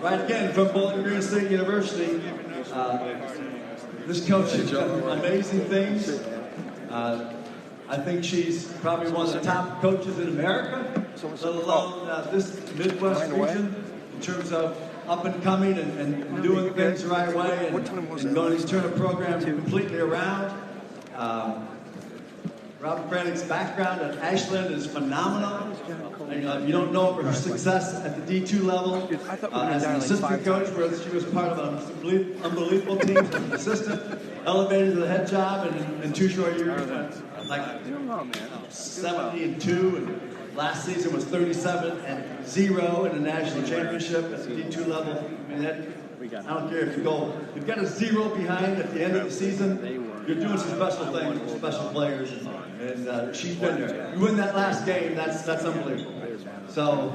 Right again from Bowling Green State University. This coach has done amazing things. I think she's probably one of the top coaches in America, let alone this Midwest region, in terms of up and coming and doing things the right way and going to turn a program completely around. Robin Froehlich's background at Ashland is phenomenal. And, you don't know her success at the D2 level as an assistant coach, where she was part of an unbelievable team as an assistant, elevated to the head job in 2 short years, like 70-2, and last season was 37-0 in the national championship at the D2 level. I mean, I don't care if you've got a 0 behind at the end of the season. You're doing some special things with special players, and she's been there. You win that last game, that's unbelievable. So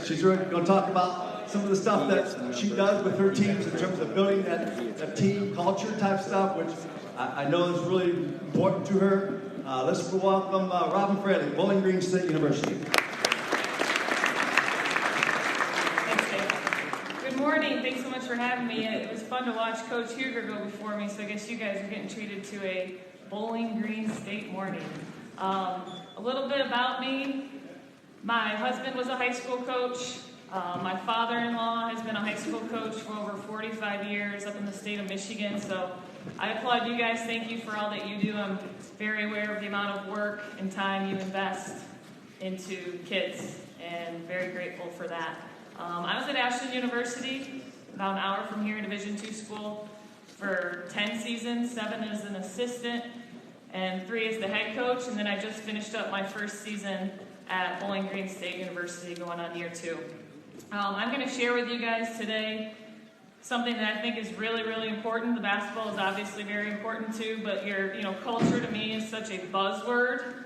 she's really going to talk about some of the stuff that she does with her teams in terms of building that team culture type stuff, which I know is really important to her. Let's welcome Robin Froehlich, Bowling Green State University. Good morning. Thanks so much for having me. It was fun to watch Coach Huger go before me, so I guess you guys are getting treated to a Bowling Green State morning. A little bit about me. My husband was a high school coach. My father-in-law has been a high school coach for over 45 years up in the state of Michigan, so I applaud you guys. Thank you for all that you do. I'm very aware of the amount of work and time you invest into kids, and very grateful for that. I was at Ashland University, about an hour from here, Division II school, for 10 seasons, 7 as an assistant, and 3 as the head coach, and then I just finished up my first season at Bowling Green State University, going on year 2. I'm going to share with you guys today something that I think is really, really important. The basketball is obviously very important too, but culture to me is such a buzzword,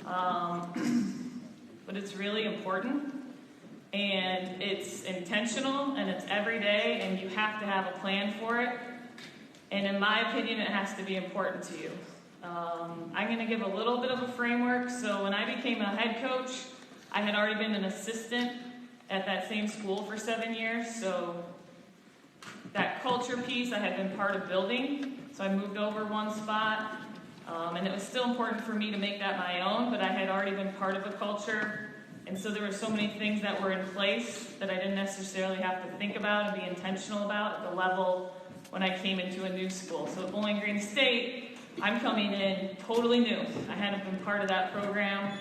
but it's really important. And it's intentional, and it's every day, and you have to have a plan for it. And in my opinion, it has to be important to you. I'm going to give a little bit of a framework. So when I became a head coach, I had already been an assistant at that same school for 7 years. So that culture piece I had been part of building. So I moved over one spot, and it was still important for me to make that my own, but I had already been part of a culture. And so there were so many things that were in place that I didn't necessarily have to think about and be intentional about at the level when I came into a new school. So at Bowling Green State, I'm coming in totally new. I hadn't been part of that program,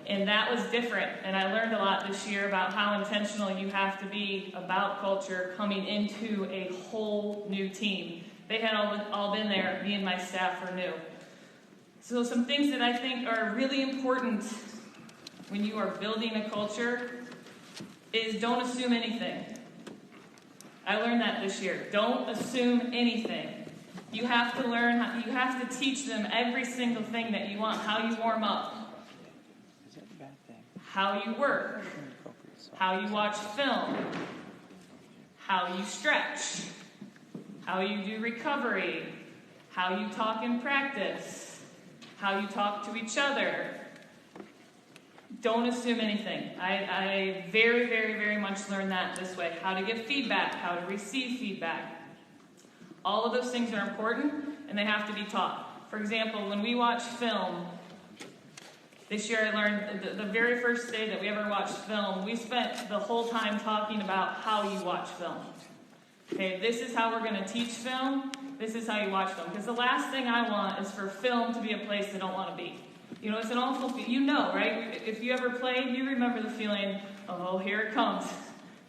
and that was different. And I learned a lot this year about how intentional you have to be about culture coming into a whole new team. They had all been there. Me and my staff were new. So some things that I think are really important when you are building a culture is don't assume anything. I learned that this year. Don't assume anything. You have to learn, you have to teach them every single thing that you want, how you warm up, how you work, how you watch film, how you stretch, how you do recovery, how you talk in practice, how you talk to each other. Don't assume anything. I very, very, very much learned that this way. How to give feedback, how to receive feedback. All of those things are important, and they have to be taught. For example, when we watch film, this year I learned the very first day that we ever watched film, we spent the whole time talking about how you watch film. Okay, this is how we're going to teach film. This is how you watch film. Because the last thing I want is for film to be a place they don't want to be. It's an awful feeling. Right? If you ever played, you remember the feeling, oh, here it comes.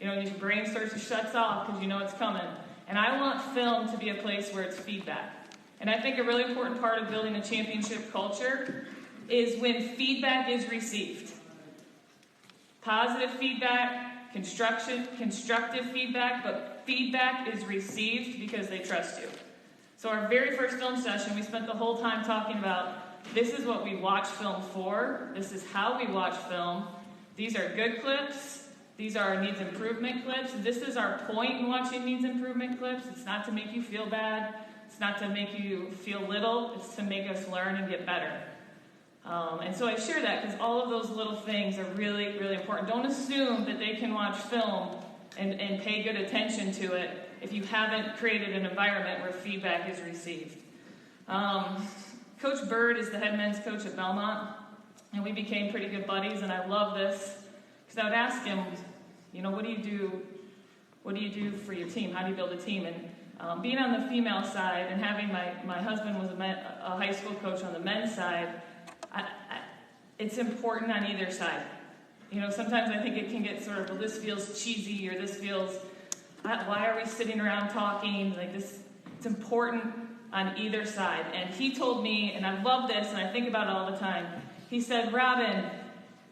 Your brain starts to shut off because you know it's coming. And I want film to be a place where it's feedback. And I think a really important part of building a championship culture is when feedback is received. Positive feedback, constructive feedback, but feedback is received because they trust you. So our very first film session, we spent the whole time talking about this is what we watch film for. This is how we watch film. These are good clips. These are needs improvement clips. This is our point in watching needs improvement clips. It's not to make you feel bad. It's not to make you feel little. It's to make us learn and get better. And so I share that because all of those little things are really, really important. Don't assume that they can watch film and pay good attention to it if you haven't created an environment where feedback is received. Coach Bird is the head men's coach at Belmont, and we became pretty good buddies, and I love this because I would ask him, what do you do? What do you do for your team? How do you build a team? And being on the female side and having my husband was a high school coach on the men's side, it's important on either side. Sometimes I think it can get sort of, well, this feels cheesy, or this feels, why are we sitting around talking? Like this, it's important on either side. And he told me, and I love this, and I think about it all the time. He said, Robin,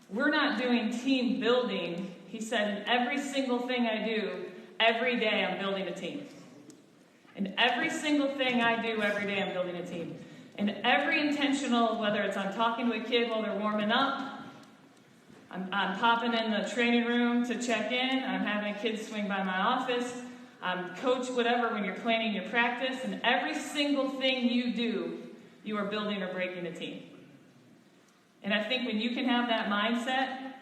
we're not doing team building. He said, in every single thing I do, every day I'm building a team. And every single thing I do every day, I'm building a team. And every intentional, whether it's I'm talking to a kid while they're warming up, I'm popping in the training room to check in, I'm having a kid swing by my office, I'm coach whatever when you're planning your practice, and every single thing you do, you are building or breaking a team. And I think when you can have that mindset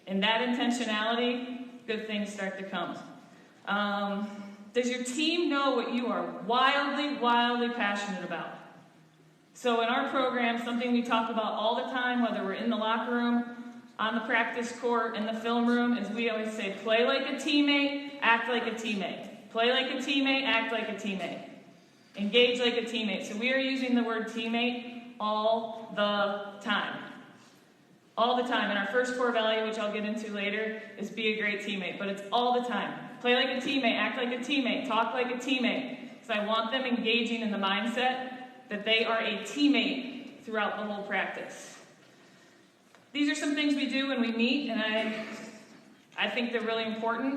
and that intentionality, good things start to come. Does your team know what you are wildly, wildly passionate about? So in our program, something we talk about all the time, whether we're in the locker room, on the practice court, in the film room, is we always say, play like a teammate, act like a teammate. Play like a teammate, act like a teammate. Engage like a teammate. So we are using the word teammate all the time. All the time. And our first core value, which I'll get into later, is be a great teammate. But it's all the time. Play like a teammate, act like a teammate, talk like a teammate. Because I want them engaging in the mindset that they are a teammate throughout the whole practice. These are some things we do when we meet, and I think they're really important.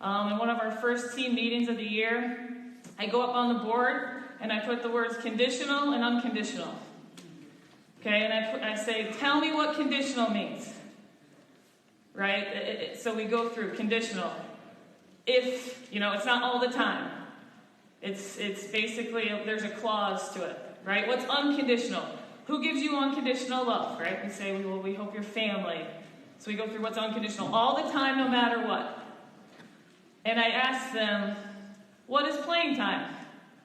In one of our first team meetings of the year, I go up on the board and I put the words conditional and unconditional. Okay, and I say, tell me what conditional means. Right? So we go through conditional. If, it's not all the time. It's basically, there's a clause to it, right? What's unconditional? Who gives you unconditional love, right? We say, we hope your family. So we go through what's unconditional all the time, no matter what. And I ask them, what is playing time?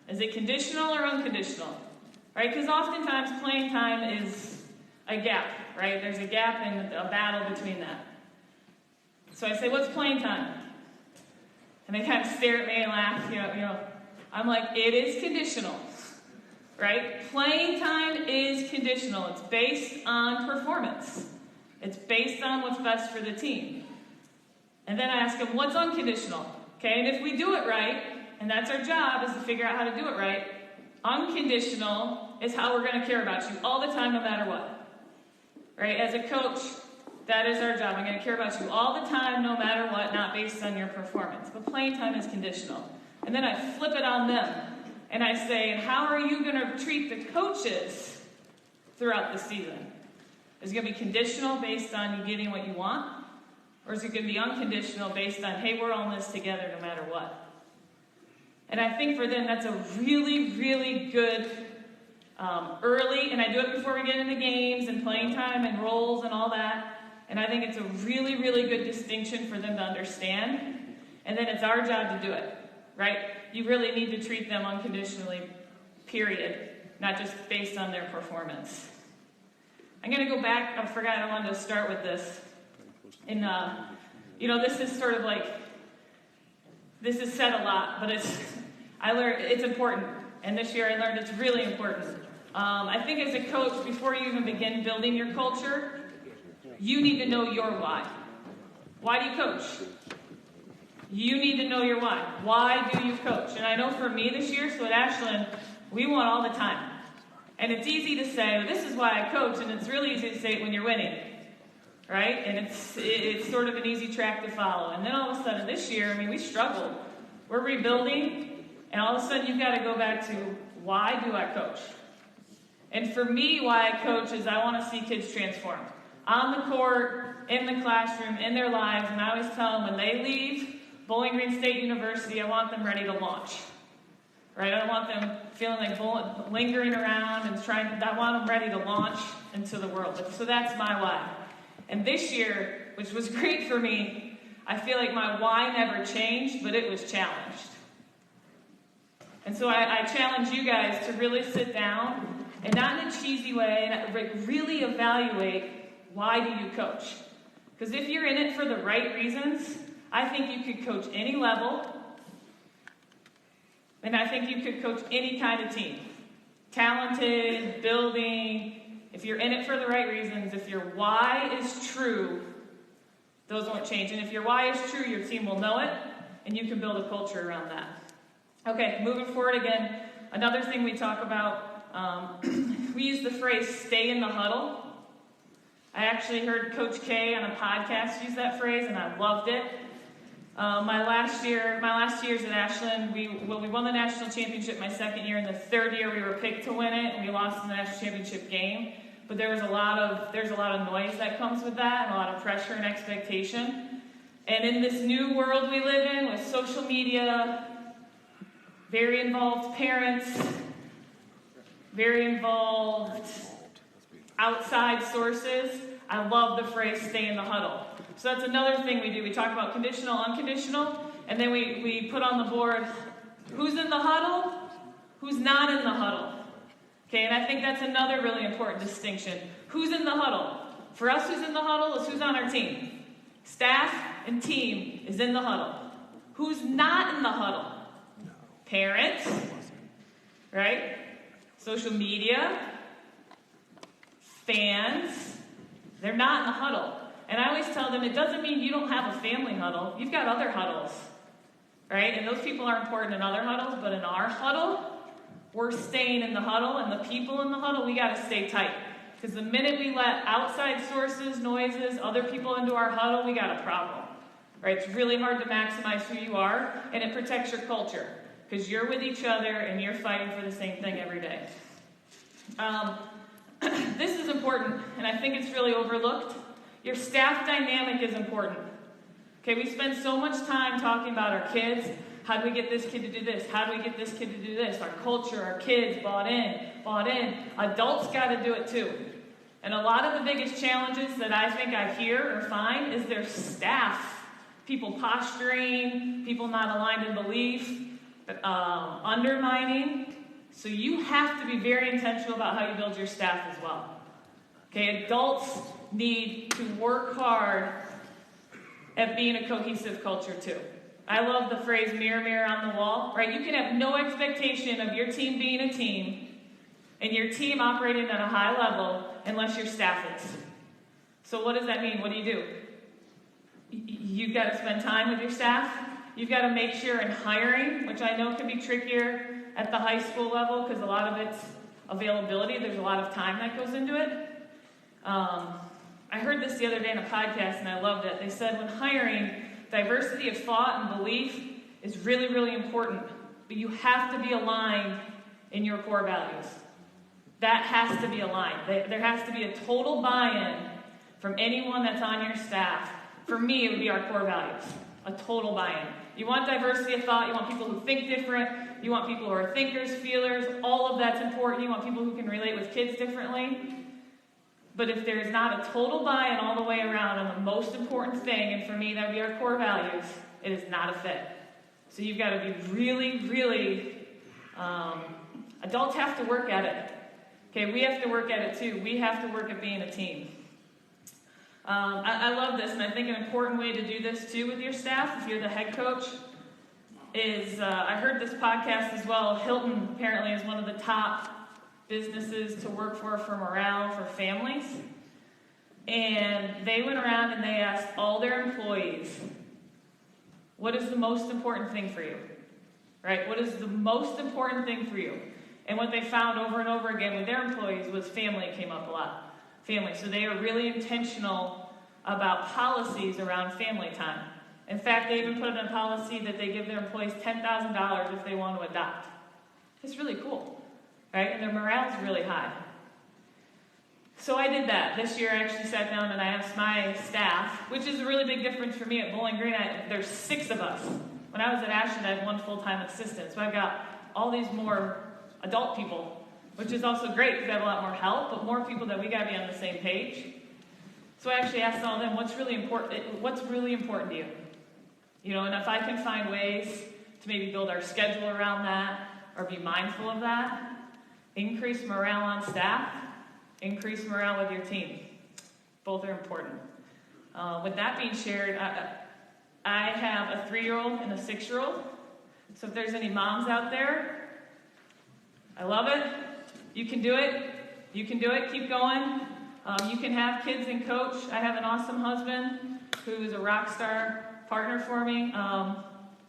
Is it conditional or unconditional? Right? Because oftentimes playing time is a gap, right? There's a gap and a battle between that. So I say, what's playing time? And they kind of stare at me and laugh, I'm like, it is conditional, right? Playing time is conditional. It's based on performance. It's based on what's best for the team. And then I ask them, what's unconditional? Okay, and if we do it right, and that's our job, is to figure out how to do it right, unconditional is how we're going to care about you all the time, no matter what. Right? As a coach, that is our job. I'm going to care about you all the time, no matter what, not based on your performance. But playing time is conditional. And then I flip it on them. And I say, and how are you going to treat the coaches throughout the season? Is it going to be conditional based on you getting what you want? Or is it going to be unconditional based on, hey, we're all in this together no matter what? And I think for them, that's a really, really good early, and I do it before we get into games and playing time and roles and all that. And I think it's a really, really good distinction for them to understand. And then it's our job to do it, right? You really need to treat them unconditionally, period, not just based on their performance. I'm going to go back. I forgot I wanted to start with this. And, this is sort of like, this is said a lot, but I learned it's important. And this year I learned it's really important. I think as a coach, before you even begin building your culture, you need to know your why. Why do you coach? You need to know your why. Why do you coach? And I know for me this year, so at Ashland, we won all the time. And it's easy to say, well, this is why I coach, and it's really easy to say it when you're winning. Right? And it's sort of an easy track to follow. And then all of a sudden this year, we struggled. We're rebuilding, and all of a sudden you've got to go back to, why do I coach? And for me, why I coach is I want to see kids transform. On the court, in the classroom, in their lives, and I always tell them when they leave Bowling Green State University, I want them ready to launch. Right? I don't want them feeling like lingering around and I want them ready to launch into the world. So that's my why. And this year, which was great for me, I feel like my why never changed, but it was challenged. And so I challenge you guys to really sit down, and not in a cheesy way, and really evaluate, why do you coach? Because if you're in it for the right reasons, I think you could coach any level, and I think you could coach any kind of team. Talented, building, if you're in it for the right reasons, if your why is true, those won't change. And if your why is true, your team will know it, and you can build a culture around that. Okay, moving forward again, another thing we talk about, we use the phrase, stay in the huddle. I actually heard Coach K on a podcast use that phrase, and I loved it. My last years at Ashland, we won the national championship my second year. In the third year, we were picked to win it, and we lost in the national championship game. But there's a lot of noise that comes with that, and a lot of pressure and expectation. And in this new world we live in, with social media, very involved parents, very involved outside sources, I love the phrase, stay in the huddle. So that's another thing we do. We talk about conditional, unconditional, and then we put on the board who's in the huddle, who's not in the huddle. Okay, and I think that's another really important distinction. Who's in the huddle? For us, who's in the huddle is who's on our team. Staff and team is in the huddle. Who's not in the huddle? Parents, right? Social media, fans, they're not in the huddle. And I always tell them, it doesn't mean you don't have a family huddle. You've got other huddles, right? And those people are important in other huddles, but in our huddle, we're staying in the huddle, and the people in the huddle, we got to stay tight. Because the minute we let outside sources, noises, other people into our huddle, we got a problem, right? It's really hard to maximize who you are, and it protects your culture. Because you're with each other, and you're fighting for the same thing every day. This is important, and I think it's really overlooked. Your staff dynamic is important. Okay, we spend so much time talking about our kids. How do we get this kid to do this? How do we get this kid to do this? Our culture, our kids, bought in. Adults got to do it too. And a lot of the biggest challenges that I think I hear or find is their staff. People posturing, people not aligned in belief, undermining. So you have to be very intentional about how you build your staff as well. Okay, adults need to work hard at being a cohesive culture too. I love the phrase mirror, mirror on the wall, right? You can have no expectation of your team being a team and your team operating at a high level unless your staff is. So what does that mean? What do? You've got to spend time with your staff. You've got to make sure in hiring, which I know can be trickier at the high school level because a lot of it's availability. There's a lot of time that goes into it. I heard this the other day in a podcast and I loved it. They said when hiring, diversity of thought and belief is really, really important, but you have to be aligned in your core values. That has to be aligned. There has to be a total buy-in from anyone that's on your staff. For me, it would be our core values. A total buy-in. You want diversity of thought. You want people who think different. You want people who are thinkers, feelers. All of that's important. You want people who can relate with kids differently. But if there's not a total buy-in all the way around on the most important thing, and for me, that would be our core values, it is not a fit. So you've got to be really, really, adults have to work at it. Okay, we have to work at it too. We have to work at being a team. I love this, and I think an important way to do this too with your staff, if you're the head coach, is, I heard this podcast as well. Hilton apparently is one of the top businesses to work for morale for families. And they went around and they asked all their employees, what is the most important thing for you? Right? What is the most important thing for you? And what they found over and over again with their employees was family came up a lot. Family. So they are really intentional about policies around family time. In fact, they even put in a policy that they give their employees $10,000 if they want to adopt. It's really cool. Right? And their morale is really high. So I did that. This year I actually sat down and I asked my staff, which is a really big difference for me at Bowling Green. There's 6 of us. When I was at Ashland, I had 1 full-time assistant. So I've got all these more adult people, which is also great because I have a lot more help, but more people that we got to be on the same page. So I actually asked all of them, what's really important to you? And if I can find ways to maybe build our schedule around that or be mindful of that, increase morale on staff, increase morale with your team. Both are important. With that being shared, I have a 3-year-old and a 6-year-old. So if there's any moms out there, I love it. You can do it. You can do it. Keep going. You can have kids and coach. I have an awesome husband who is a rock star partner for me.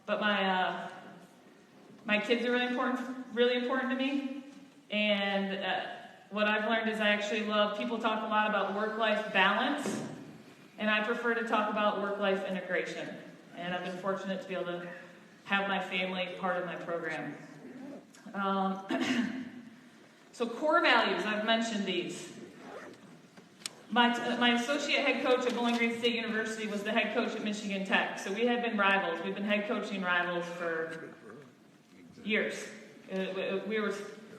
But my kids are really important to me. And what I've learned is I actually love, people talk a lot about work-life balance, and I prefer to talk about work-life integration. And I've been fortunate to be able to have my family part of my program. So core values, I've mentioned these. My associate head coach at Bowling Green State University was the head coach at Michigan Tech. So we had been rivals. We've been head coaching rivals for years. We were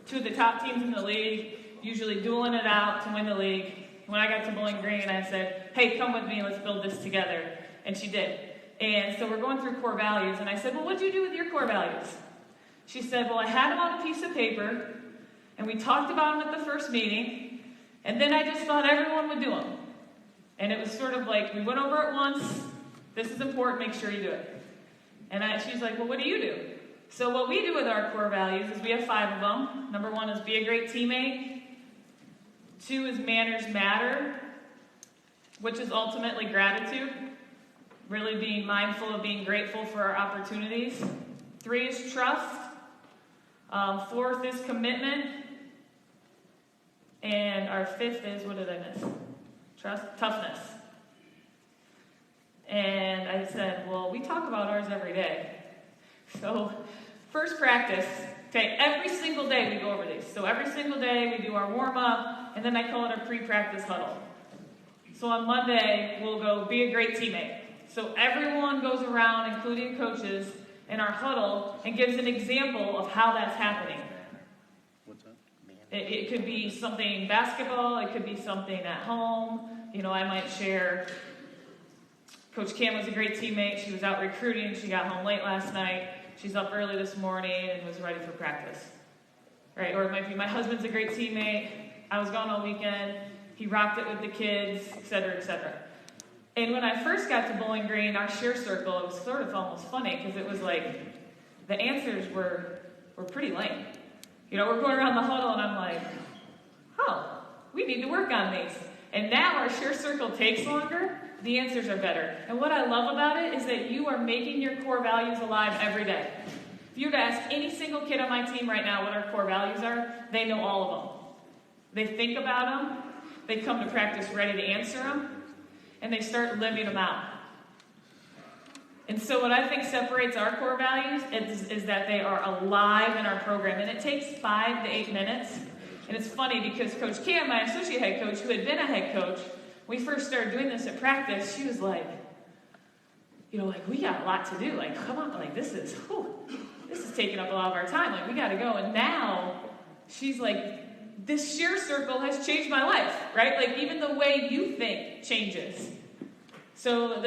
two of the top teams in the league, usually dueling it out to win the league. When I got to Bowling Green, I said, hey, come with me, let's build this together. And she did. And so we're going through core values. And I said, well, what did you do with your core values? She said, well, I had them on a piece of paper, and we talked about them at the first meeting, and then I just thought everyone would do them. And it was sort of like, we went over it once, this is important, make sure you do it. And she's like, well, what do you do? So what we do with our core values is we have 5 of them. Number 1 is be a great teammate. 2 is manners matter, which is ultimately gratitude. Really being mindful of being grateful for our opportunities. 3 is trust. 4th is commitment. And our 5th is, what did I miss? Toughness. And I said, well, we talk about ours every day. So, first practice, okay, every single day we go over these. So every single day we do our warm-up, and then I call it our pre-practice huddle. So on Monday, we'll go be a great teammate. So everyone goes around, including coaches, in our huddle, and gives an example of how that's happening. What's that? It could be something basketball, it could be something at home. I might share, Coach Cam was a great teammate. She was out recruiting. She got home late last night. She's up early this morning and was ready for practice. Right? Or it might be my husband's a great teammate. I was gone all weekend. He rocked it with the kids, et cetera, et cetera. And when I first got to Bowling Green, our share circle, it was sort of almost funny because it was like the answers were pretty lame. We're going around the huddle and I'm like, oh, we need to work on these. And now our share circle takes longer, the answers are better. And what I love about it is that you are making your core values alive every day. If you were to ask any single kid on my team right now what our core values are, they know all of them. They think about them, they come to practice ready to answer them, and they start living them out. And so what I think separates our core values is that they are alive in our program. And it takes 5 to 8 minutes. And it's funny because Coach Cam, my associate head coach, who had been a head coach, when we first started doing this at practice, she was like, we got a lot to do. Like, come on, this is taking up a lot of our time. Like, we got to go. And now she's like, this share circle has changed my life, right? Like, even the way you think changes. So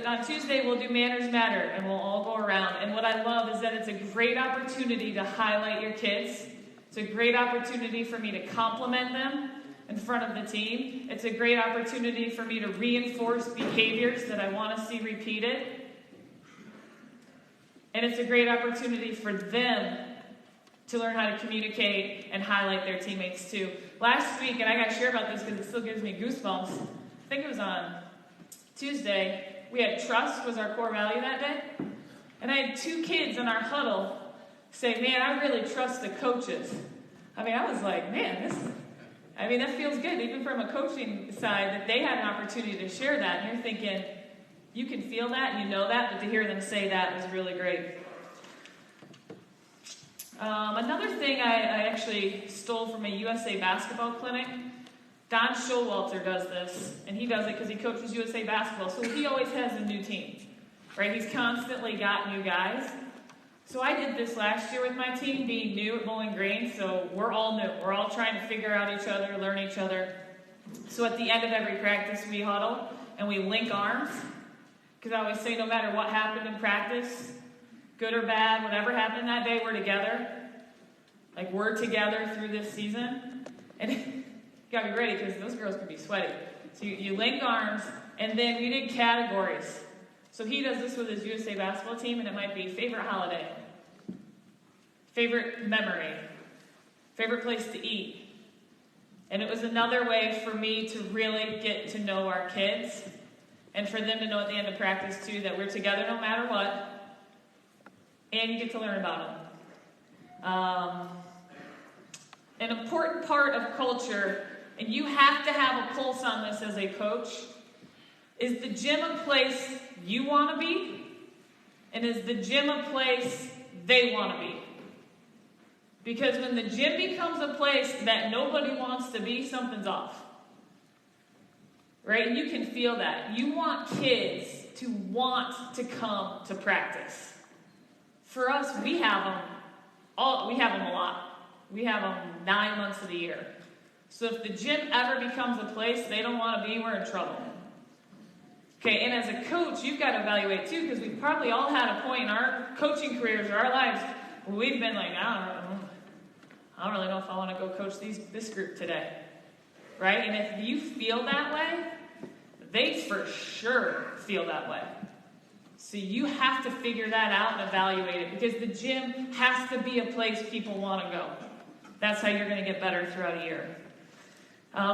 on Tuesday, we'll do Manners Matter, and we'll all go around. And what I love is that it's a great opportunity to highlight your kids. It's a great opportunity for me to compliment them in front of the team. It's a great opportunity for me to reinforce behaviors that I want to see repeated. And it's a great opportunity for them to learn how to communicate and highlight their teammates too. Last week, and I got to share about this because it still gives me goosebumps. I think it was on Tuesday, we had trust was our core value that day. And I had 2 kids in our huddle say, man, I really trust the coaches. I was like, man, that feels good, even from a coaching side, that they had an opportunity to share that. And you're thinking, you can feel that and you know that, but to hear them say that was really great. Another thing I actually stole from a USA basketball clinic. Don Showalter does this, and he does it because he coaches USA basketball, so he always has a new team, right? He's constantly got new guys. So I did this last year with my team, being new at Bowling Green, so we're all new. We're all trying to figure out each other, learn each other. So at the end of every practice, we huddle, and we link arms, Because I always say no matter what happened in practice, good or bad, whatever happened that day, we're together. Like, we're together through this season. And you got to be ready because those girls can be sweaty. So you link arms, and then we did categories. So he does this with his USA basketball team, and it might be favorite holiday, favorite memory, favorite place to eat. And it was another way for me to really get to know our kids and for them to know at the end of practice, too, that we're together no matter what, and you get to learn about them. An important part of culture, and you have to have a pulse on this as a coach, is the gym a place you want to be, and is the gym a place they want to be? Because when the gym becomes a place that nobody wants to be, something's off. Right? And you can feel that. You want kids to want to come to practice. For us, we have them a lot. We have them 9 months of the year. So if the gym ever becomes a place they don't want to be, we're in trouble. Okay, and as a coach, you've got to evaluate too, because we've probably all had a point in our coaching careers or our lives where we've been like, I don't really know if I want to go coach this group today. Right? And if you feel that way, they for sure feel that way. So you have to figure that out and evaluate it, because the gym has to be a place people want to go. That's how you're going to get better throughout a year.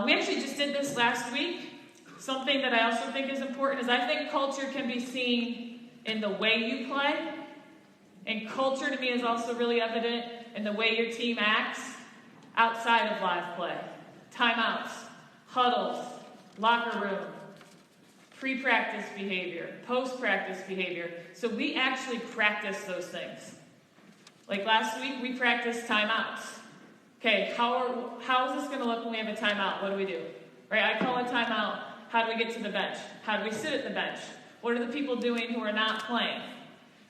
We actually just did this last week. Something that I also think is important is I think culture can be seen in the way you play. And culture to me is also really evident in the way your team acts outside of live play. Timeouts, huddles, locker room, pre-practice behavior, post-practice behavior. So we actually practice those things. Like last week, we practiced timeouts. Okay, how is this going to look when we have a timeout? What do we do? Right, I call a timeout. How do we get to the bench? How do we sit at the bench? What are the people doing who are not playing?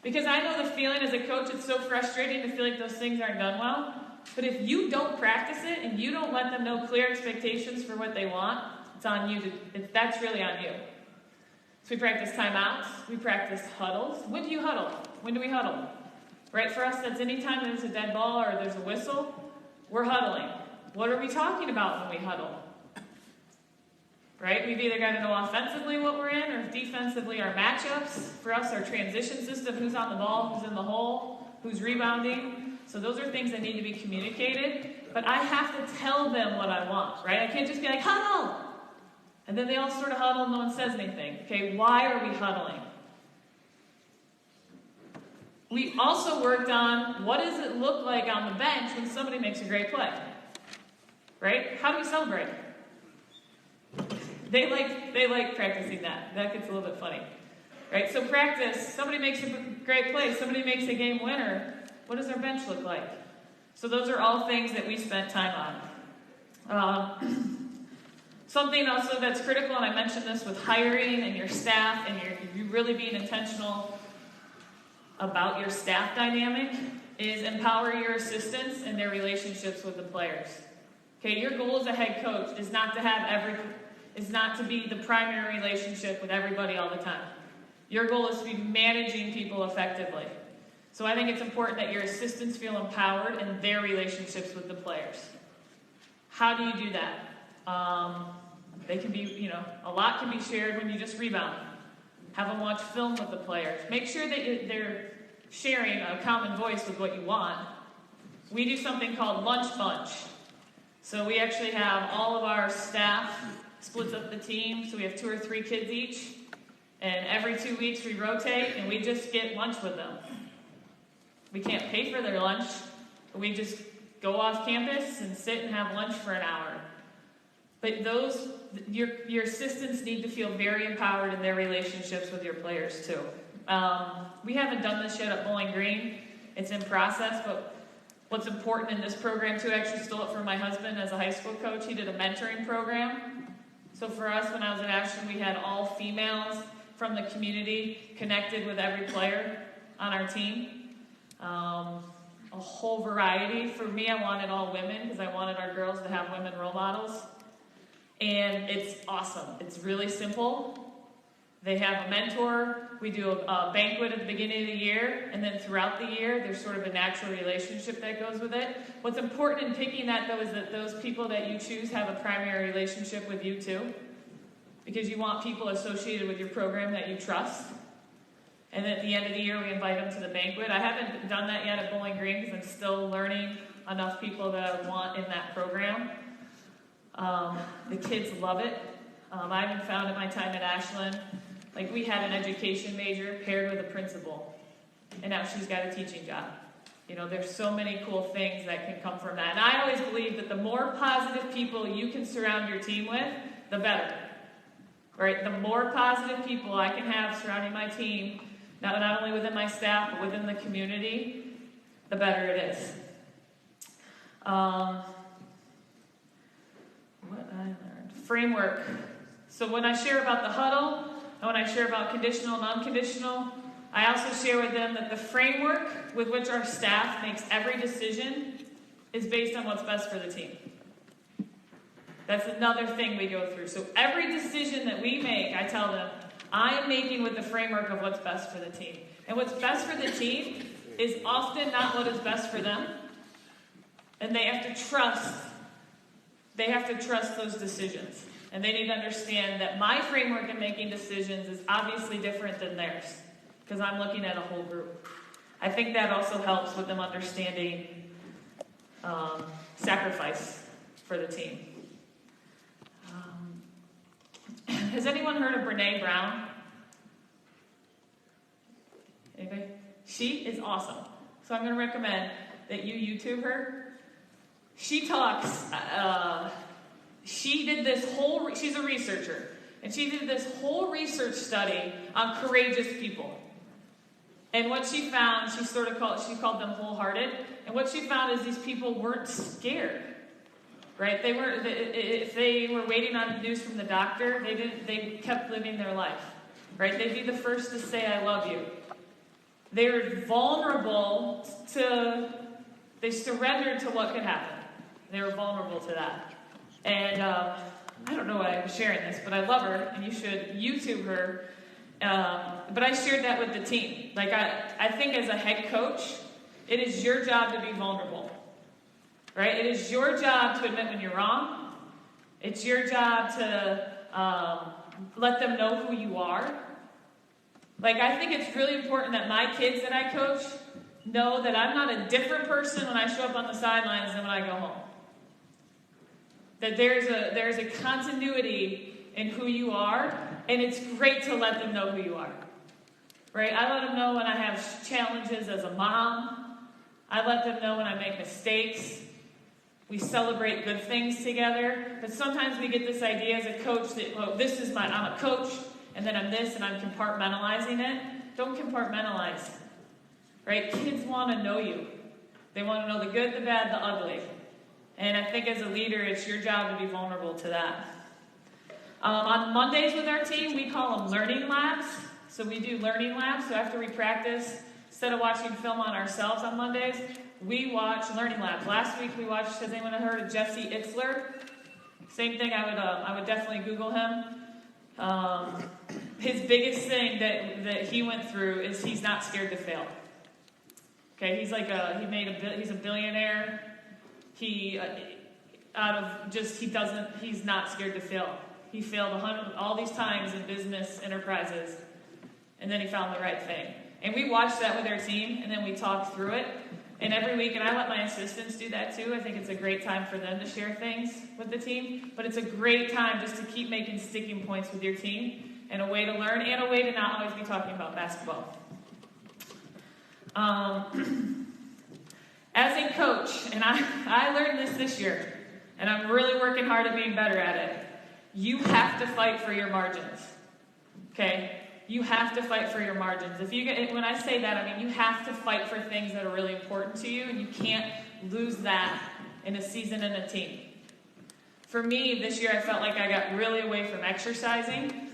Because I know the feeling as a coach, it's so frustrating to feel like those things aren't done well. But if you don't practice it and you don't let them know clear expectations for what they want, it's on you. That's really on you. So we practice timeouts. We practice huddles. When do you huddle? When do we huddle? Right, for us, that's any time there's a dead ball or there's a whistle, we're huddling. What are we talking about when we huddle? Right? We've either got to know offensively what we're in, or defensively our matchups. For us, our transition system, who's on the ball, who's in the hole, who's rebounding. So those are things that need to be communicated. But I have to tell them what I want, right? I can't just be like, huddle! And then they all sort of huddle and no one says anything. Okay, why are we huddling? We also worked on what does it look like on the bench when somebody makes a great play? Right? How do we celebrate? They like practicing that. That gets a little bit funny. Right? So practice, somebody makes a great play, somebody makes a game winner. What does their bench look like? So those are all things that we spent time on. Something also that's critical, and I mentioned this with hiring and your staff, and you really being intentional about your staff dynamic, is empower your assistants and their relationships with the players. Okay, your goal as a head coach is not to be the primary relationship with everybody all the time. Your goal is to be managing people effectively. So I think it's important that your assistants feel empowered in their relationships with the players. How do you do that? They can be, a lot can be shared when you just rebound. Have them watch film with the players. Make sure that they're sharing a common voice with what you want. We do something called lunch bunch. So we actually have all of our staff splits up the team. So we have 2 or 3 kids each. And every 2 weeks we rotate and we just get lunch with them. We can't pay for their lunch, but we just go off campus and sit and have lunch for an hour. But your assistants need to feel very empowered in their relationships with your players too. We haven't done this yet at Bowling Green. It's in process, but what's important in this program too, I actually stole it from my husband as a high school coach. He did a mentoring program. So for us, when I was at Ashland, we had all females from the community connected with every player on our team. A whole variety. For me, I wanted all women because I wanted our girls to have women role models. And it's awesome. It's really simple. They have a mentor. We do a banquet at the beginning of the year, and then throughout the year, there's sort of a natural relationship that goes with it. What's important in picking that, though, is that those people that you choose have a primary relationship with you, too, because you want people associated with your program that you trust. And at the end of the year, we invite them to the banquet. I haven't done that yet at Bowling Green because I'm still learning enough people that I want in that program. The kids love it. I even found in my time at Ashland, like we had an education major paired with a principal, and now she's got a teaching job. You know, there's so many cool things that can come from that. And I always believe that the more positive people you can surround your team with, the better. Right? The more positive people I can have surrounding my team, not only within my staff, but within the community, the better it is. What I learned. Framework. So when I share about the huddle, and when I share about conditional and unconditional, I also share with them that the framework with which our staff makes every decision is based on what's best for the team. That's another thing we go through. So every decision that we make, I tell them, I am making with the framework of what's best for the team. And what's best for the team is often not what is best for them. And they have to trust those decisions. And they need to understand that my framework in making decisions is obviously different than theirs, because I'm looking at a whole group. I think that also helps with them understanding sacrifice for the team. Has anyone heard of Brene Brown? Anybody? She is awesome. So I'm going to recommend that you YouTube her. She talks, she's a researcher, and she did this whole research study on courageous people. And what she found, she called them wholehearted, and what she found is these people weren't scared. Right? If they were waiting on news from the doctor, they kept living their life. Right? They'd be the first to say, I love you. They were vulnerable they surrendered to what could happen. They were vulnerable to that. And I don't know why I'm sharing this, but I love her, and you should YouTube her. But I shared that with the team. Like, I think as a head coach, it is your job to be vulnerable. Right? It is your job to admit when you're wrong. It's your job to let them know who you are. Like, I think it's really important that my kids that I coach know that I'm not a different person when I show up on the sidelines than when I go home. That there's a continuity in who you are, and it's great to let them know who you are. Right? I let them know when I have challenges as a mom. I let them know when I make mistakes. We celebrate good things together. But sometimes we get this idea as a coach that, I'm a coach, and then I'm this, and I'm compartmentalizing it. Don't compartmentalize. Right? Kids want to know you. They want to know the good, the bad, the ugly. And I think as a leader, it's your job to be vulnerable to that. On Mondays with our team, we call them learning labs. So we do learning labs. So after we practice, instead of watching film on ourselves on Mondays, we watch learning labs. Last week we watched, has anyone heard of Jesse Itzler? Same thing, I would definitely Google him. His biggest thing that he went through is he's not scared to fail. Okay, he's a billionaire. He's not scared to fail. He failed all these times in business enterprises, and then he found the right thing. And we watch that with our team, and then we talk through it. And every week, and I let my assistants do that too. I think it's a great time for them to share things with the team. But it's a great time just to keep making sticking points with your team, and a way to learn, and a way to not always be talking about basketball. As a coach, and I learned this year, and I'm really working hard at being better at it, you have to fight for your margins. Okay? You have to fight for your margins. When I say that, I mean you have to fight for things that are really important to you, and you can't lose that in a season and a team. For me, this year I felt like I got really away from exercising.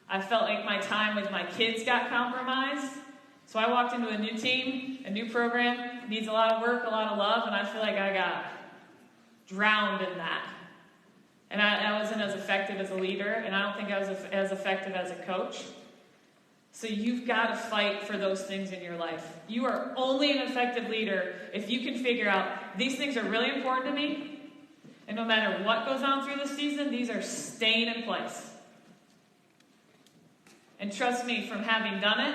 I felt like my time with my kids got compromised. So I walked into a new team, a new program, needs a lot of work, a lot of love, and I feel like I got drowned in that. And I wasn't as effective as a leader, and I don't think I was as effective as a coach. So you've got to fight for those things in your life. You are only an effective leader if you can figure out, these things are really important to me, and no matter what goes on through the season, these are staying in place. And trust me, from having done it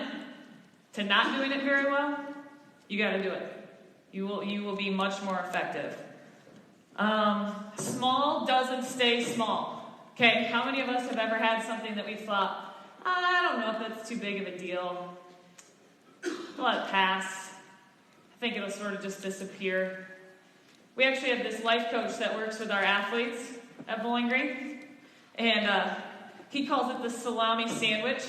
to not doing it very well, you got to do it. You will be much more effective. Small doesn't stay small. Okay, how many of us have ever had something that we thought, I don't know if that's too big of a deal. I'll let it pass. I think it'll sort of just disappear. We actually have this life coach that works with our athletes at Bowling Green. And he calls it the salami sandwich.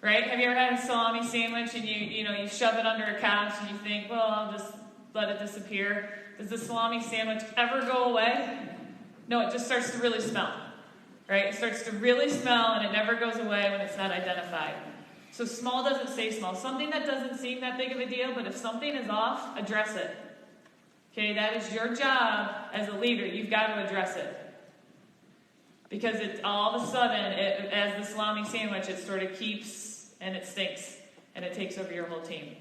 Right? Have you ever had a salami sandwich and you shove it under a couch and you think, well, I'll just let it disappear? Does the salami sandwich ever go away? No, it just starts to really smell. Right? It starts to really smell and it never goes away when it's not identified. So small doesn't stay small. Something that doesn't seem that big of a deal, but if something is off, address it. Okay, that is your job as a leader. You've got to address it. Because all of a sudden, as the salami sandwich, it sort of keeps and it stinks and it takes over your whole team.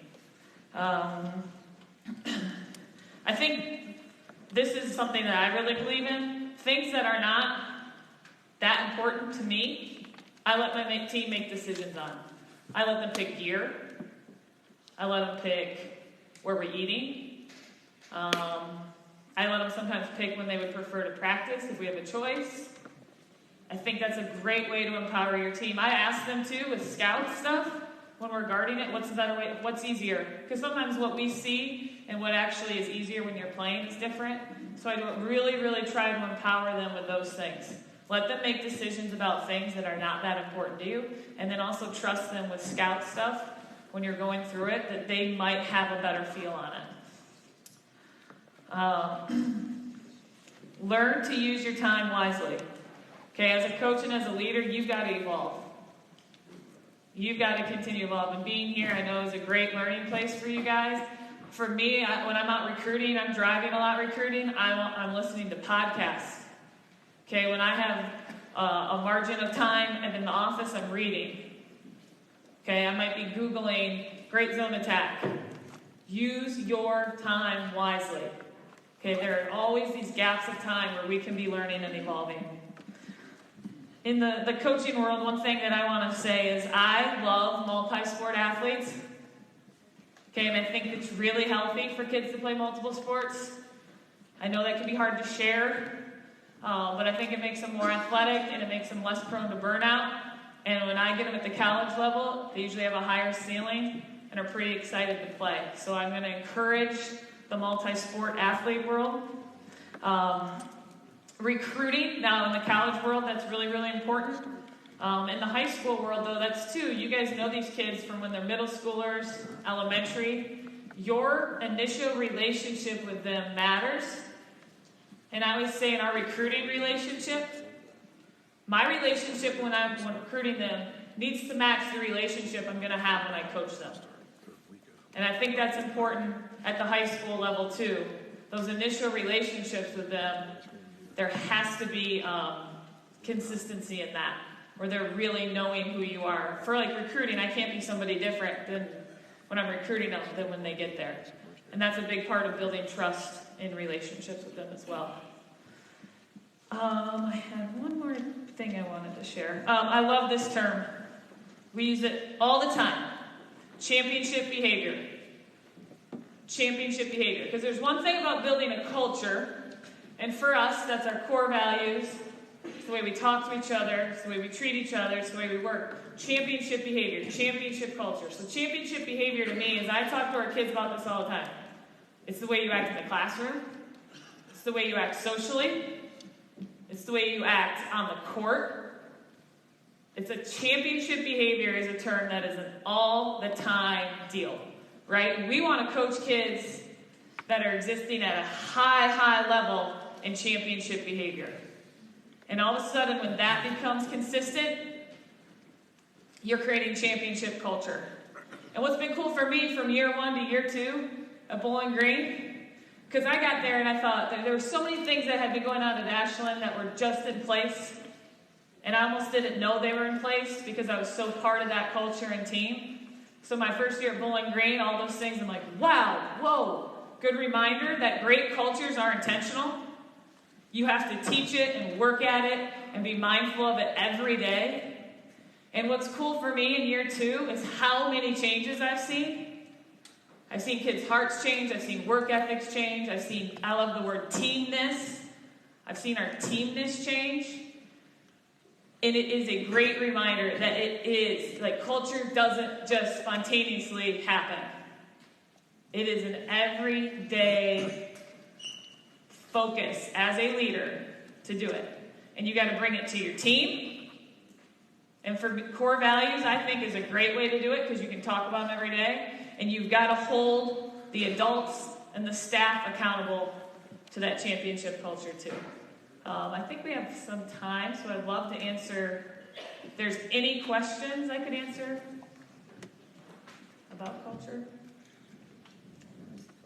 I think this is something that I really believe in. Things that are not that important to me, I let my team make decisions on. I let them pick gear. I let them pick where we're eating. I let them sometimes pick when they would prefer to practice if we have a choice. I think that's a great way to empower your team. I ask them to with scout stuff when we're guarding it. What's the better way? What's easier? Because sometimes what we see and what actually is easier when you're playing is different. So I really, really try to empower them with those things. Let them make decisions about things that are not that important to you. And then also trust them with scout stuff when you're going through it that they might have a better feel on it. Learn to use your time wisely. Okay, as a coach and as a leader, you've got to evolve. You've got to continue to evolve. And being here, I know, is a great learning place for you guys. For me, when I'm out recruiting, I'm driving a lot recruiting, I'm listening to podcasts. Okay, when I have a margin of time and in the office, I'm reading. Okay, I might be Googling Great Zone Attack. Use your time wisely. Okay, there are always these gaps of time where we can be learning and evolving. In the coaching world, one thing that I want to say is I love multi-sport athletes. Okay, and I think it's really healthy for kids to play multiple sports. I know that can be hard to share, but I think it makes them more athletic and it makes them less prone to burnout. And when I get them at the college level, they usually have a higher ceiling and are pretty excited to play. So I'm going to encourage the multi-sport athlete world. Recruiting, now in the college world, that's really, really important. In the high school world, though, that's too. You guys know these kids from when they're middle schoolers, elementary. Your initial relationship with them matters. And I always say in our recruiting relationship, my relationship when I'm recruiting them needs to match the relationship I'm going to have when I coach them. And I think that's important at the high school level, too. Those initial relationships with them, there has to be consistency in that, where they're really knowing who you are. For like recruiting, I can't be somebody different than when I'm recruiting them than when they get there. And that's a big part of building trust in relationships with them as well. I had one more thing I wanted to share. I love this term. We use it all the time. Championship behavior. Championship behavior. Because there's one thing about building a culture. And for us, that's our core values. It's the way we talk to each other. It's the way we treat each other. It's the way we work. Championship behavior. Championship culture. So championship behavior to me is, I talk to our kids about this all the time. It's the way you act in the classroom. It's the way you act socially. It's the way you act on the court. It's a championship behavior is a term that is an all-the-time deal. Right? We want to coach kids that are existing at a high level in championship behavior. And all of a sudden, when that becomes consistent, you're creating championship culture. And what's been cool for me from year 1 to year 2 at Bowling Green, Because I got there and I thought that there were so many things that had been going on at Ashland that were just in place. And I almost didn't know they were in place because I was so part of that culture and team. So my first year at Bowling Green, all those things, I'm like, wow, whoa. Good reminder that great cultures are intentional. You have to teach it and work at it and be mindful of it every day. And what's cool for me in year 2 is how many changes I've seen. I've seen kids' hearts change. I've seen work ethics change. I love the word teamness. I've seen our teamness change. And it is a great reminder that it is, like, culture doesn't just spontaneously happen. It is an everyday focus as a leader to do it. And you got to bring it to your team. And for core values, I think is a great way to do it because you can talk about them every day. And you've got to hold the adults and the staff accountable to that championship culture too. I think we have some time, so I'd love to answer if there's any questions I could answer about culture.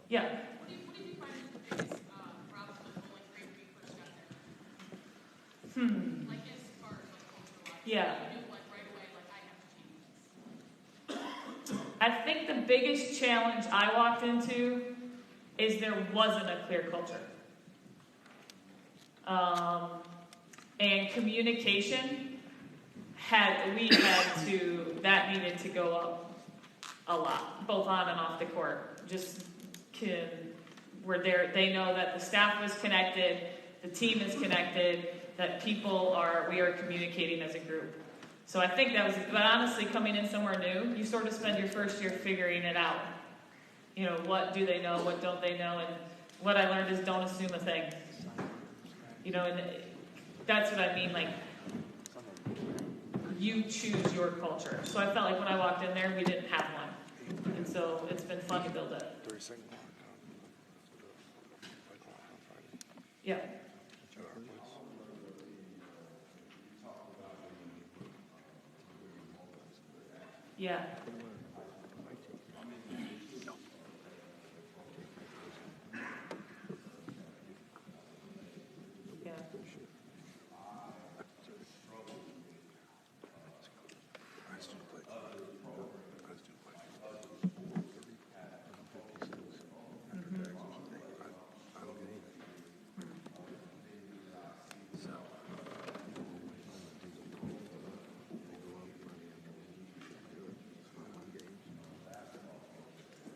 Yeah. What did you find was the biggest problem with Bowling Green when you first got there? Like as far as like culture-wise. Yeah. You knew like right away, like I have to change this. I think the biggest challenge I walked into is there wasn't a clear culture. And communication that needed to go up a lot, both on and off the court. They know that the staff was connected, the team is connected, that we are communicating as a group. So I think that was, but honestly, coming in somewhere new, you sort of spend your first year figuring it out. You know, what do they know, what don't they know, and what I learned is don't assume a thing. You know, and that's what I mean, like, you choose your culture. So I felt like when I walked in there, we didn't have one. And so it's been fun to build it. Yeah. Yeah.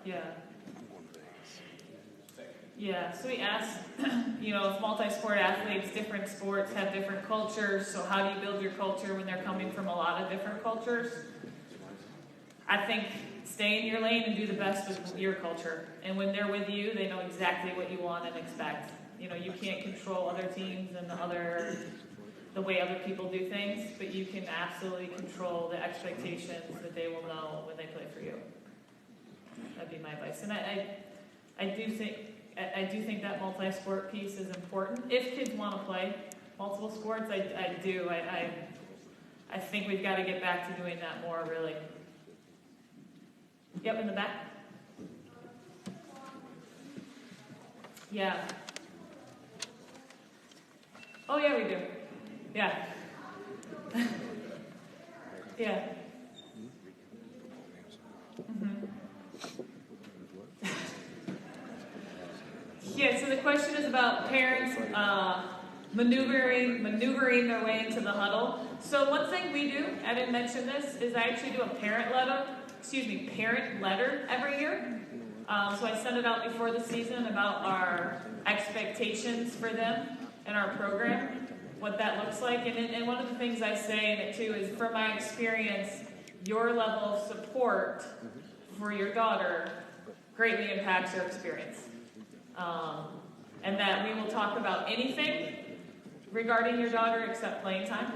Yeah. Yeah, so we asked, if multi-sport athletes, different sports have different cultures, so how do you build your culture when they're coming from a lot of different cultures? I think stay in your lane and do the best with your culture. And when they're with you, they know exactly what you want and expect. You can't control other teams and the way other people do things, but you can absolutely control the expectations that they will know when they play for you. That'd be my advice. And I do think that multi-sport piece is important. If kids want to play multiple sports, I do. I think we've got to get back to doing that more, really. Yep, in the back. Yeah. Oh, yeah, we do. Yeah. Yeah. Yeah, so the question is about parents maneuvering their way into the huddle. So one thing we do, I didn't mention this, is I actually do a parent letter every year. So I send it out before the season about our expectations for them and our program, what that looks like. And one of the things I say in it too is, from my experience, your level of support for your daughter greatly impacts her experience. And that we will talk about anything regarding your daughter except playing time.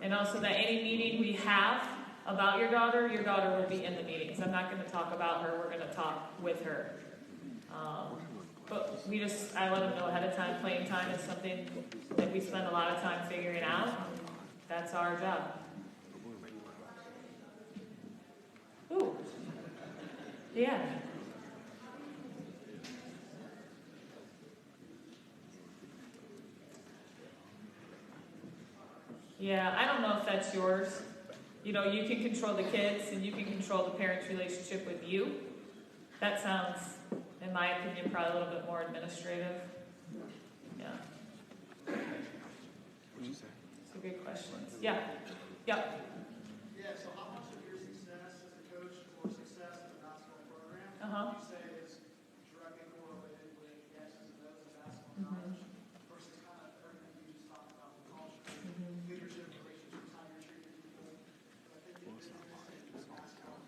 And also that any meeting we have about your daughter will be in the meetings. I'm not going to talk about her, we're going to talk with her. But I let them know ahead of time, playing time is something that we spend a lot of time figuring out. And that's our job. Ooh. Yeah. Yeah, I don't know if that's yours. You know, you can control the kids and you can control the parent's relationship with you. That sounds, in my opinion, probably a little bit more administrative. Yeah. It's a good question. Yeah. Yep. Yeah, so how much of your success as a coach or success in the basketball program would you say is directly correlated with the X's and O's of basketball knowledge versus kind of everything you just talked about, the culture, leadership, relationships, how you're treating people? I think in business and basketball,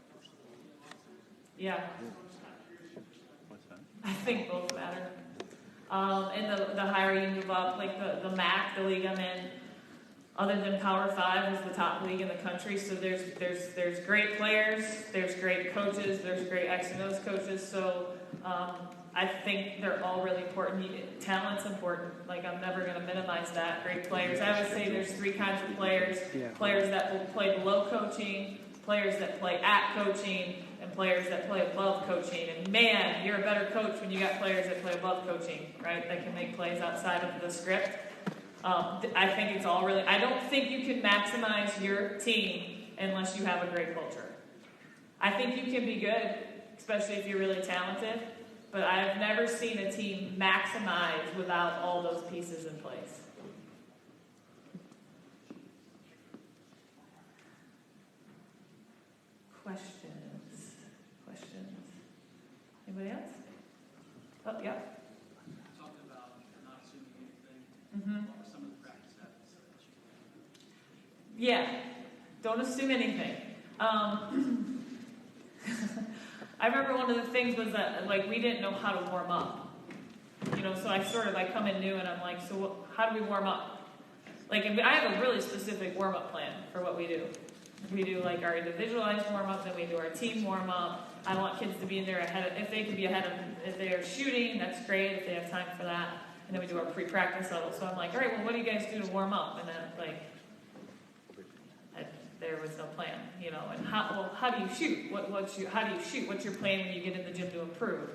Yeah. so I'm just kind of curious your perspective. What's that? I think both matter. And the higher you move up, like the MAC, the league I'm in, other than Power 5, is the top league in the country. So there's great players, there's great coaches, there's great X and O's coaches. So I think they're all really important. Talent's important. Like, I'm never going to minimize that. Great players. I would say there's three kinds of players. Players that will play below coaching, players that play at coaching, and players that play above coaching. And man, you're a better coach when you got players that play above coaching, right? That can make plays outside of the script. I think it's all really, I don't think you can maximize your team unless you have a great culture. I think you can be good, especially if you're really talented, but I've never seen a team maximize without all those pieces in place. Questions? Anybody else? Oh, yeah. Talking about not assuming anything. Mm-hmm. What were some of the practice habits that you Yeah, don't assume anything. I remember one of the things was that, like, we didn't know how to warm up. You know, so I come in new and I'm like, so how do we warm up? Like, I have a really specific warm-up plan for what we do. We do, like, our individualized warm-up, then we do our team warm-up. I want kids to be in there if they can be ahead of, if they are shooting, that's great, if they have time for that. And then we do our pre-practice level. So I'm like, all right, well, what do you guys do to warm up? And then, like, there was no plan, you know. And how do you shoot? How do you shoot? What's your plan when you get in the gym to improve?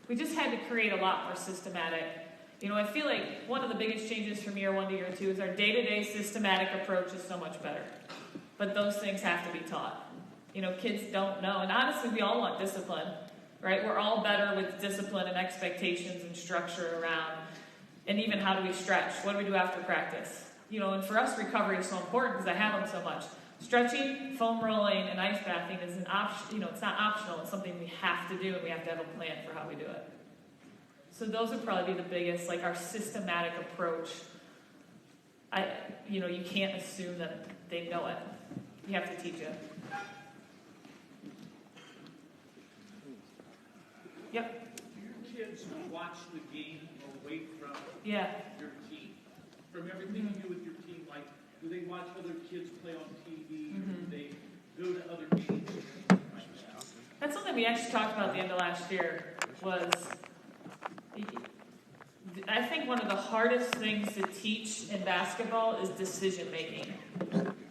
We just had to create a lot more systematic. You know, I feel like one of the biggest changes from year 1 to year 2 is our day-to-day systematic approach is so much better. But those things have to be taught. You know, kids don't know. And honestly, we all want discipline, right? We're all better with discipline and expectations and structure around. And even how do we stretch? What do we do after practice? You know, and for us, recovery is so important because I have them so much. Stretching, foam rolling, and ice bathing is an option. You know, it's not optional. It's something we have to do, and we have to have a plan for how we do it. So those would probably be the biggest, like our systematic approach. You know, you can't assume that they know it. You have to teach it. Yep. Do your kids watch the game away from Yeah. your team? From everything you do with your team, like, do they watch other kids play on TV? Or do they go to other games? That's something we actually talked about at the end of last year was, I think one of the hardest things to teach in basketball is decision making.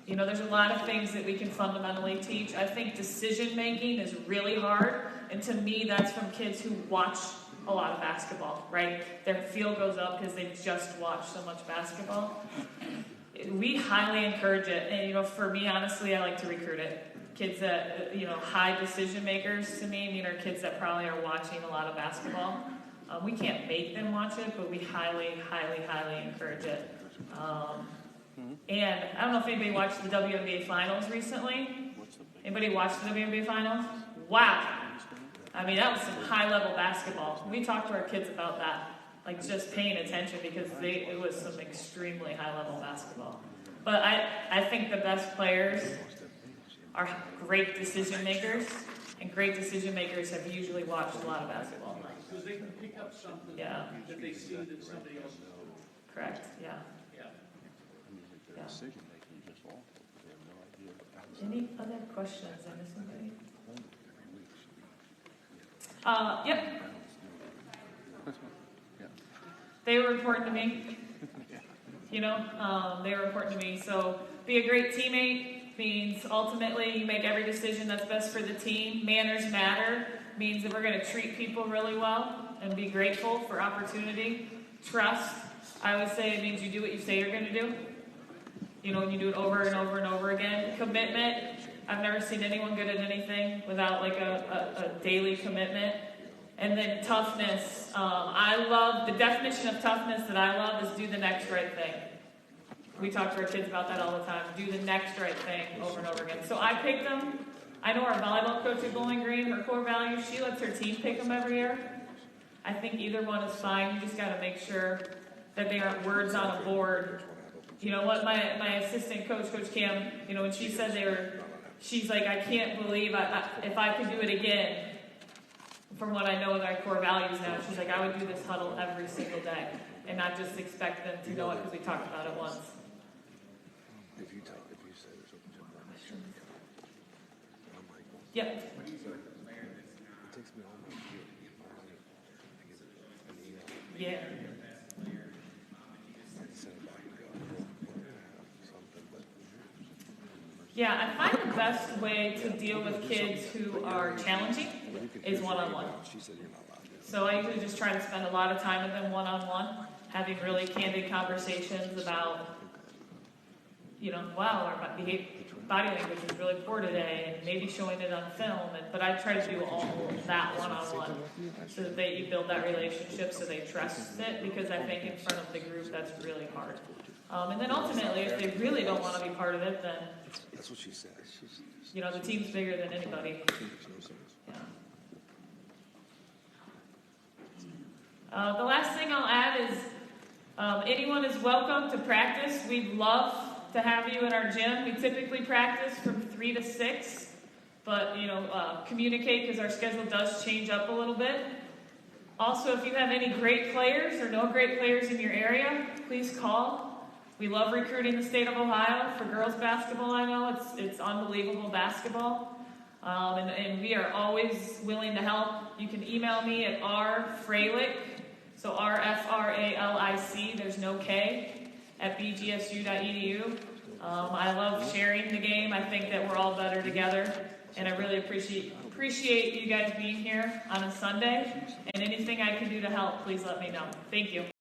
You know, there's a lot of things that we can fundamentally teach. I think decision making is really hard, and to me that's from kids who watch a lot of basketball, right? Their feel goes up because they've just watched so much basketball. We highly encourage it, and you know, for me, honestly, I like to recruit it. Kids that, you know, high decision makers to me mean are kids that probably are watching a lot of basketball. We can't make them watch it, but we highly, highly, highly encourage it. And I don't know if anybody watched the WNBA Finals recently. Anybody watched the WNBA Finals? Wow. I mean, that was some high-level basketball. We talked to our kids about that, like just paying attention because it was some extremely high-level basketball. But I think the best players are great decision makers, and great decision makers have usually watched a lot of basketball. Because they can pick up something that they see that somebody else is doing. Correct, yeah. Their decision making is just awful. They have no idea. Any other questions? I missed somebody? Yep. They were important to me. You know, they were important to me. So be a great teammate means ultimately you make every decision that's best for the team. Manners matter means that we're going to treat people really well and be grateful for opportunity. Trust, I would say, it means you do what you say you're going to do. when you do it over and over and over again. Commitment, I've never seen anyone good at anything without like a daily commitment. And then toughness, I love, the definition of toughness that I love is do the next right thing. We talk to our kids about that all the time. Do the next right thing over and over again. So I picked them. I know our volleyball coach at Bowling Green, her core values, she lets her team pick them every year. I think either one is fine. You just got to make sure that they aren't words on a board. You know what, my assistant coach, Coach Cam, when she said she's like, I can't believe if I could do it again, from what I know of our core values now, she's like, I would do this huddle every single day and not just expect them to know it because we talked about it once. Yep. Yeah. Yeah, I find the best way to deal with kids who are challenging is one-on-one. So I usually just try to spend a lot of time with them one-on-one, having really candid conversations about, wow, our body language is really poor today, and maybe showing it on film. But I try to do all of that one-on-one so that you build that relationship so they trust it, because I think in front of the group that's really hard. And then ultimately, if they really don't want to be part of it, then that's what she said. The team's bigger than anybody. Yeah. The last thing I'll add is anyone is welcome to practice. We'd love to have you in our gym. We typically practice from 3 to 6, but communicate because our schedule does change up a little bit. Also, if you have any great players or know great players in your area, please call. We love recruiting the state of Ohio for girls basketball. I know it's unbelievable basketball, and we are always willing to help. You can email me at rfroehlich, so rfralic. There's no K at bgsu.edu. I love sharing the game. I think that we're all better together, and I really appreciate you guys being here on a Sunday. And anything I can do to help, please let me know. Thank you.